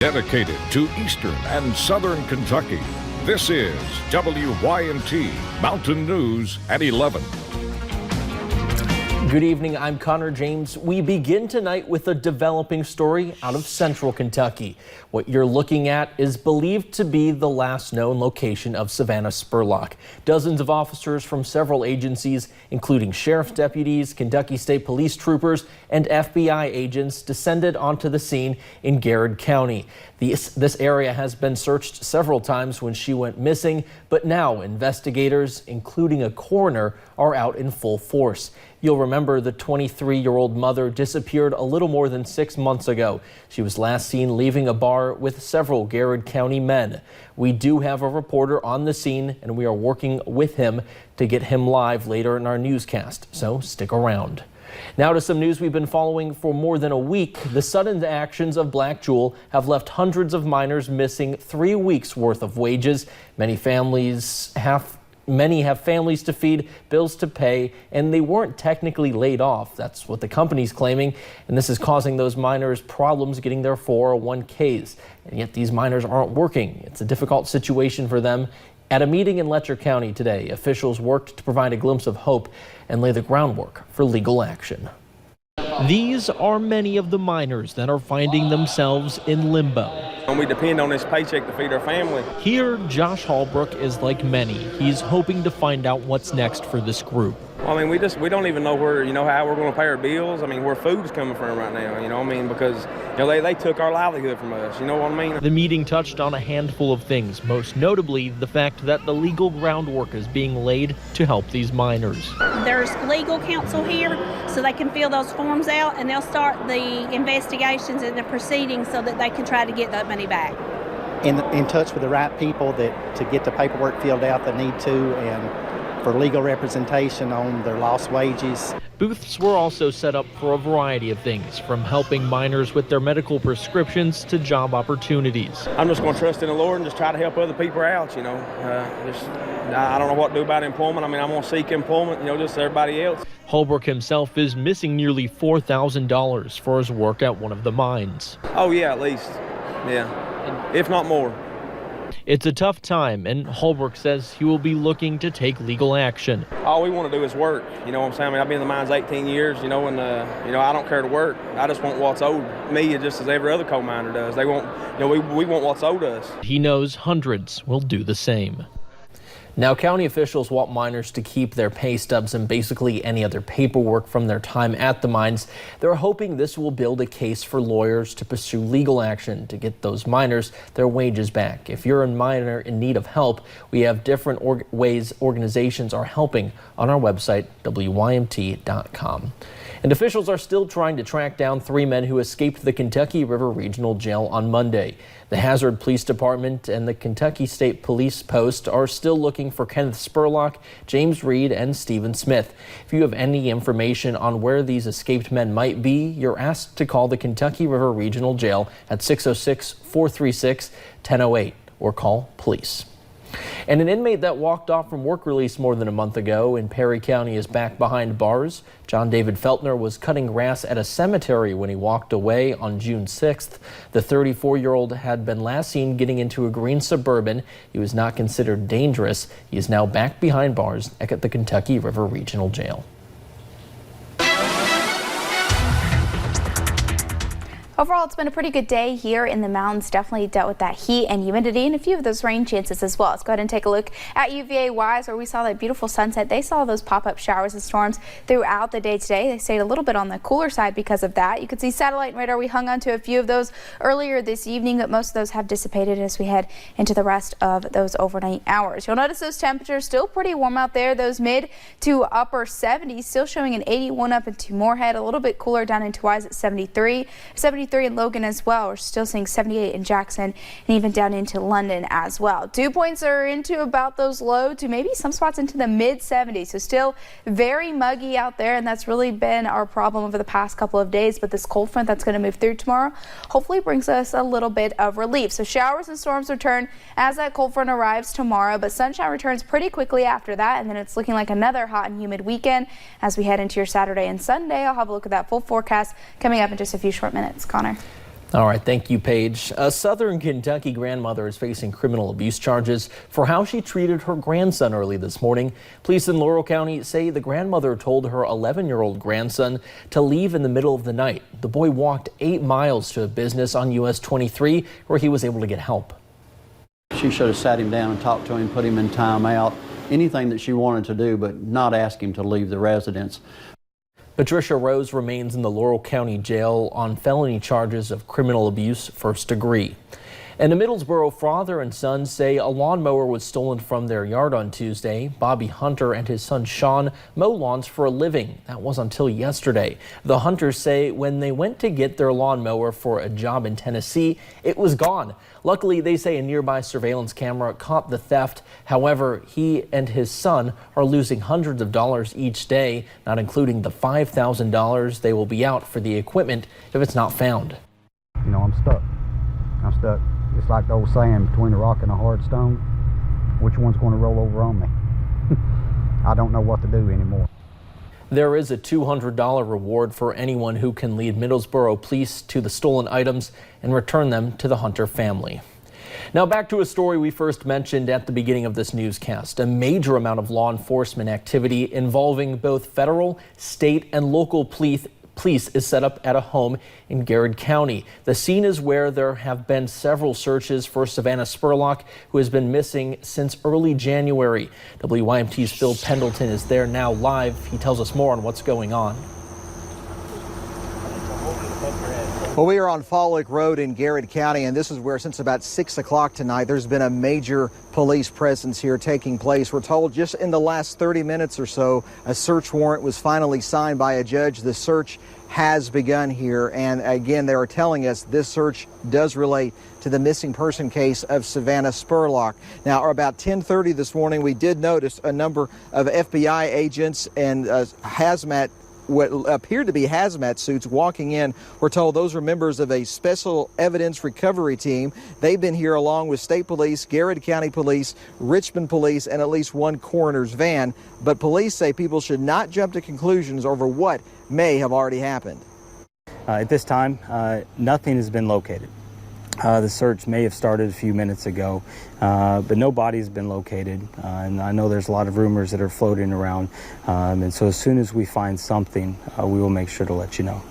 Dedicated to Eastern and Southern Kentucky, this is WYMT Mountain News at 11. Good evening, I'm Connor James. We begin tonight with a developing story out of central Kentucky. What you're looking at is believed to be the last known location of Savannah Spurlock. Dozens of officers from several agencies, including sheriff's deputies, Kentucky State Police troopers, and FBI agents, descended onto the scene in Garrett County. This area has been searched several times when she went missing, but now investigators, including a coroner, are out in full force. You'll remember the 23-year-old mother disappeared a little more than 6 months ago. She was last seen leaving a bar with several Garrett County men. We do have a reporter on the scene, and we are working with him to get him live later in our newscast, so stick around. Now to some news we've been following for more than a week. The sudden actions of Black Jewel have left hundreds of miners missing 3 weeks worth of wages. Many have families to feed, bills to pay, and they weren't technically laid off. That's what the company's claiming, and this is causing those miners problems getting their 401ks. And yet these miners aren't working. It's a difficult situation for them. At a meeting in Letcher County today, officials worked to provide a glimpse of hope and lay the groundwork for legal action. These are many of the miners that are finding themselves in limbo. And we depend on this paycheck to feed our family. Here, Josh Holbrook is like many. He's hoping to find out what's next for this group. I mean, we don't even know where, how we're going to pay our bills. I mean, where food's coming from right now, because, they took our livelihood from us, you know what I mean? The meeting touched on a handful of things, most notably the fact that the legal groundwork is being laid to help these miners. There's legal counsel here, so they can fill those forms out, and they'll start the investigations and the proceedings so that they can try to get that money back. In touch with the right people to get the paperwork filled out that need to, and for legal representation on their lost wages. Booths were also set up for a variety of things, from helping miners with their medical prescriptions to job opportunities. I'm just going to trust in the Lord and just try to help other people out, I don't know what to do about employment. I'm going to seek employment, just everybody else. Holbrook himself is missing nearly $4,000 for his work at one of the mines. Oh yeah, at least. Yeah, if not more. It's a tough time, and Holbrook says he will be looking to take legal action. All we want to do is work, you know what I'm saying? I've been in the mines 18 years, and I don't care to work. I just want what's owed me, just as every other coal miner does. They want, we want what's owed us. He knows hundreds will do the same. Now, county officials want miners to keep their pay stubs and basically any other paperwork from their time at the mines. They're hoping this will build a case for lawyers to pursue legal action to get those miners their wages back. If you're a miner in need of help, we have different ways organizations are helping on our website, WYMT.com. And officials are still trying to track down 3 men who escaped the Kentucky River Regional Jail on Monday. The Hazard Police Department and the Kentucky State Police Post are still looking for Kenneth Spurlock, James Reed, and Stephen Smith. If you have any information on where these escaped men might be, you're asked to call the Kentucky River Regional Jail at 606-436-1008 or call police. And an inmate that walked off from work release more than a month ago in Perry County is back behind bars. John David Feltner was cutting grass at a cemetery when he walked away on June 6th. The 34-year-old had been last seen getting into a green Suburban. He was not considered dangerous. He is now back behind bars at the Kentucky River Regional Jail. Overall, it's been a pretty good day here in the mountains. Definitely dealt with that heat and humidity and a few of those rain chances as well. Let's go ahead and take a look at UVA-wise, where we saw that beautiful sunset. They saw those pop-up showers and storms throughout the day today. They stayed a little bit on the cooler side because of that. You can see satellite and radar. We hung on to a few of those earlier this evening, but most of those have dissipated as we head into the rest of those overnight hours. You'll notice those temperatures still pretty warm out there. Those mid to upper 70s, still showing an 81 up into Moorhead, a little bit cooler down into Wise at 73 in Logan as well. We're still seeing 78 in Jackson and even down into London as well. Dew points are into about those low to maybe some spots into the mid 70s. So still very muggy out there, and that's really been our problem over the past couple of days. But this cold front that's going to move through tomorrow hopefully brings us a little bit of relief. So showers and storms return as that cold front arrives tomorrow, but sunshine returns pretty quickly after that, and then it's looking like another hot and humid weekend as we head into your Saturday and Sunday. I'll have a look at that full forecast coming up in just a few short minutes. Connor. All right, thank you, Paige. A Southern Kentucky grandmother is facing criminal abuse charges for how she treated her grandson early this morning. Police in Laurel County say the grandmother told her 11-year-old grandson to leave in the middle of the night. The boy walked 8 miles to a business on US 23 where he was able to get help. She should have sat him down and talked to him, put him in timeout, anything that she wanted to do, but not ask him to leave the residence. Patricia Rose remains in the Laurel County Jail on felony charges of criminal abuse, first degree. And a Middlesboro father and son say a lawnmower was stolen from their yard on Tuesday. Bobby Hunter and his son Sean mow lawns for a living. That was until yesterday. The Hunters say when they went to get their lawnmower for a job in Tennessee, it was gone. Luckily, they say a nearby surveillance camera caught the theft. However, he and his son are losing hundreds of dollars each day, not including the $5,000 they will be out for the equipment if it's not found. You know, I'm stuck. It's like the old saying, between a rock and a hard stone, which one's going to roll over on me? I don't know what to do anymore. There is a $200 reward for anyone who can lead Middlesboro police to the stolen items and return them to the Hunter family. Now back to a story we first mentioned at the beginning of this newscast. A major amount of law enforcement activity involving both federal, state, and local police is set up at a home in Garrett County. The scene is where there have been several searches for Savannah Spurlock, who has been missing since early January. WYMT's Phil Pendleton is there now live. He tells us more on what's going on. Well, we are on Fall Lake Road in Garrett County, and this is where since about 6 o'clock tonight, there's been a major police presence here taking place. We're told just in the last 30 minutes or so, a search warrant was finally signed by a judge. The search has begun here, and again, they are telling us this search does relate to the missing person case of Savannah Spurlock. Now, about 10:30 this morning, we did notice a number of FBI agents and what appeared to be hazmat suits walking in. We're told those are members of a special evidence recovery team. They've been here along with state police, Garrett County Police, Richmond Police, and at least one coroner's van. But police say people should not jump to conclusions over what may have already happened. At this time, nothing has been located. The search may have started a few minutes ago, but no body's been located. And I know there's a lot of rumors that are floating around. And so as soon as we find something, we will make sure to let you know.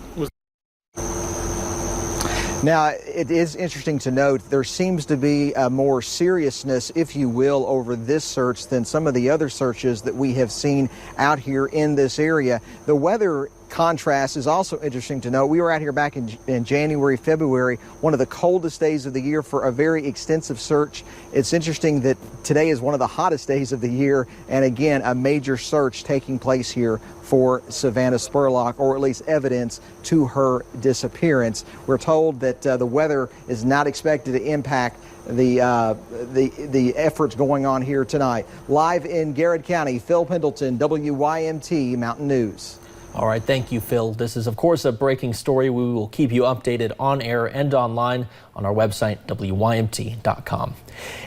Now, it is interesting to note there seems to be a more seriousness, if you will, over this search than some of the other searches that we have seen out here in this area. The weather contrast is also interesting to note. We were out here back in January, February, one of the coldest days of the year for a very extensive search. It's interesting that today is one of the hottest days of the year, and again, a major search taking place here for Savannah Spurlock, or at least evidence to her disappearance. We're told that the weather is not expected to impact the efforts going on here tonight. Live in Garrett County, Phil Pendleton, WYMT Mountain News. All right, thank you, Phil. This is, of course, a breaking story. We will keep you updated on air and online on our website, WYMT.com.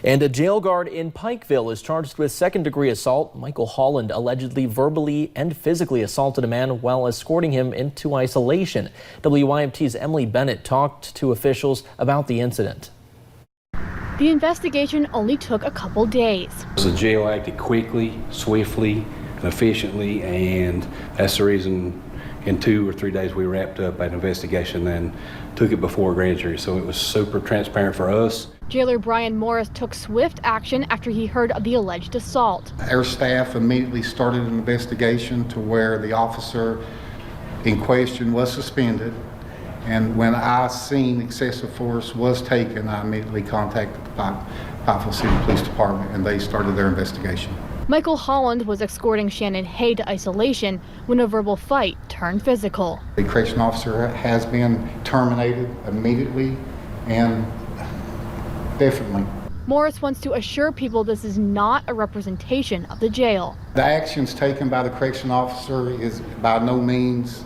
And a jail guard in Pikeville is charged with second-degree assault. Michael Holland allegedly verbally and physically assaulted a man while escorting him into isolation. WYMT's Emily Bennett talked to officials about the incident. The investigation only took a couple days. The jail acted quickly, swiftly, efficiently, and that's the reason in 2 or 3 days we wrapped up an investigation and took it before a grand jury. So it was super transparent for us. Jailer Brian Morris took swift action after he heard of the alleged assault. Our staff immediately started an investigation to where the officer in question was suspended, and when I seen excessive force was taken, I immediately contacted the Pikeville City Police Department, and they started their investigation. Michael Holland was escorting Shannon Hay to isolation when a verbal fight turned physical. The correction officer has been terminated immediately and definitely. Morris wants to assure people this is not a representation of the jail. The actions taken by the correction officer is by no means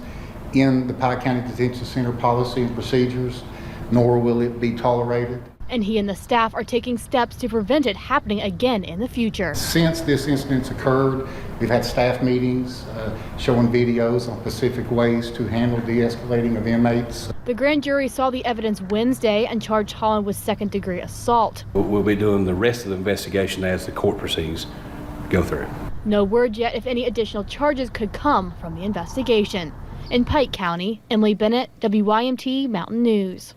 in the Pike County Detention Center policy and procedures, nor will it be tolerated. and he and the staff are taking steps to prevent it happening again in the future. Since this incident occurred, we've had staff meetings showing videos on specific ways to handle de-escalating of inmates. The grand jury saw the evidence Wednesday and charged Holland with second-degree assault. We'll be doing the rest of the investigation as the court proceedings go through. No word yet if any additional charges could come from the investigation. In Pike County, Emily Bennett, WYMT Mountain News.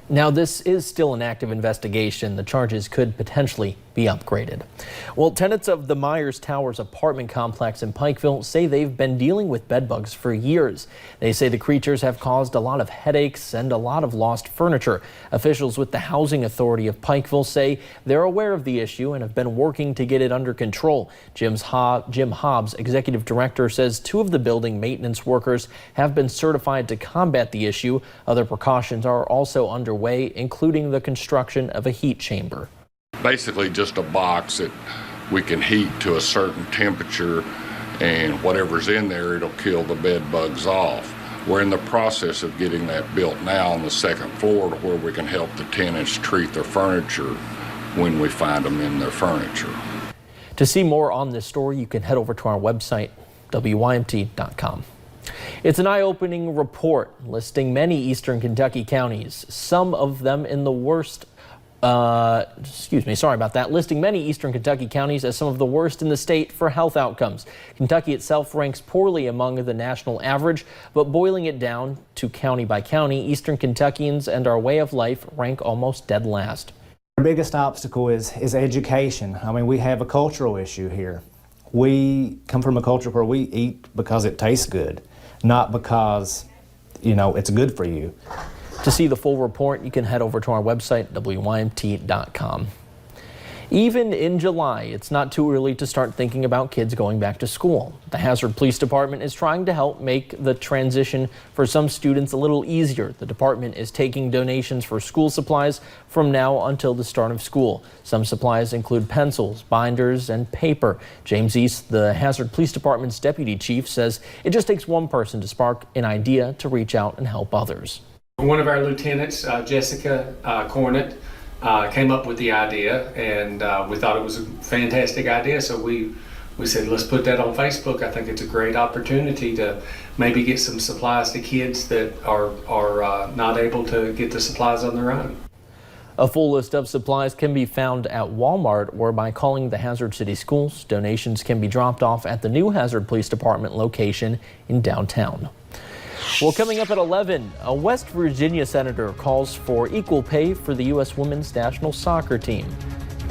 Now, this is still an active investigation. The charges could potentially be upgraded. Well, tenants of the Meijer Towers apartment complex in Pikeville say they've been dealing with bed bugs for years. They say the creatures have caused a lot of headaches and a lot of lost furniture. Officials with the Housing Authority of Pikeville say they're aware of the issue and have been working to get it under control. Jim Hobbs, executive director, says 2 of the building maintenance workers have been certified to combat the issue. Other precautions are also underway, including the construction of a heat chamber. Basically just a box that we can heat to a certain temperature, and whatever's in there, it'll kill the bed bugs off. We're in the process of getting that built now on the 2nd floor to where we can help the tenants treat their furniture when we find them in their furniture. To see more on this story, you can head over to our website, WYMT.com. It's an eye-opening report listing many eastern Kentucky counties, some of them in the worst listing many eastern Kentucky counties as some of the worst in the state for health outcomes. Kentucky itself ranks poorly among the national average, but boiling it down to county by county, eastern Kentuckians and our way of life rank almost dead last. Our biggest obstacle is education. I mean, we have a cultural issue here. We come from a culture where we eat because it tastes good, not because, it's good for you. To see the full report, you can head over to our website, WYMT.com. Even in July, it's not too early to start thinking about kids going back to school. The Hazard Police Department is trying to help make the transition for some students a little easier. The department is taking donations for school supplies from now until the start of school. Some supplies include pencils, binders, and paper. James East, the Hazard Police Department's deputy chief, says it just takes one person to spark an idea to reach out and help others. One of our lieutenants, Jessica Cornett, came up with the idea, and we thought it was a fantastic idea, so we said, let's put that on Facebook. I think it's a great opportunity to maybe get some supplies to kids that are not able to get the supplies on their own. A full list of supplies can be found at Walmart or by calling the Hazard City Schools. Donations can be dropped off at the new Hazard Police Department location in downtown. Well, coming up at 11, a West Virginia senator calls for equal pay for the U.S. women's national soccer team.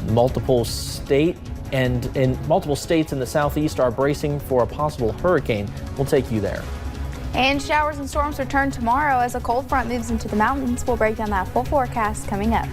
Multiple states in the southeast are bracing for a possible hurricane. We'll take you there. And showers and storms return tomorrow as a cold front moves into the mountains. We'll break down that full forecast coming up.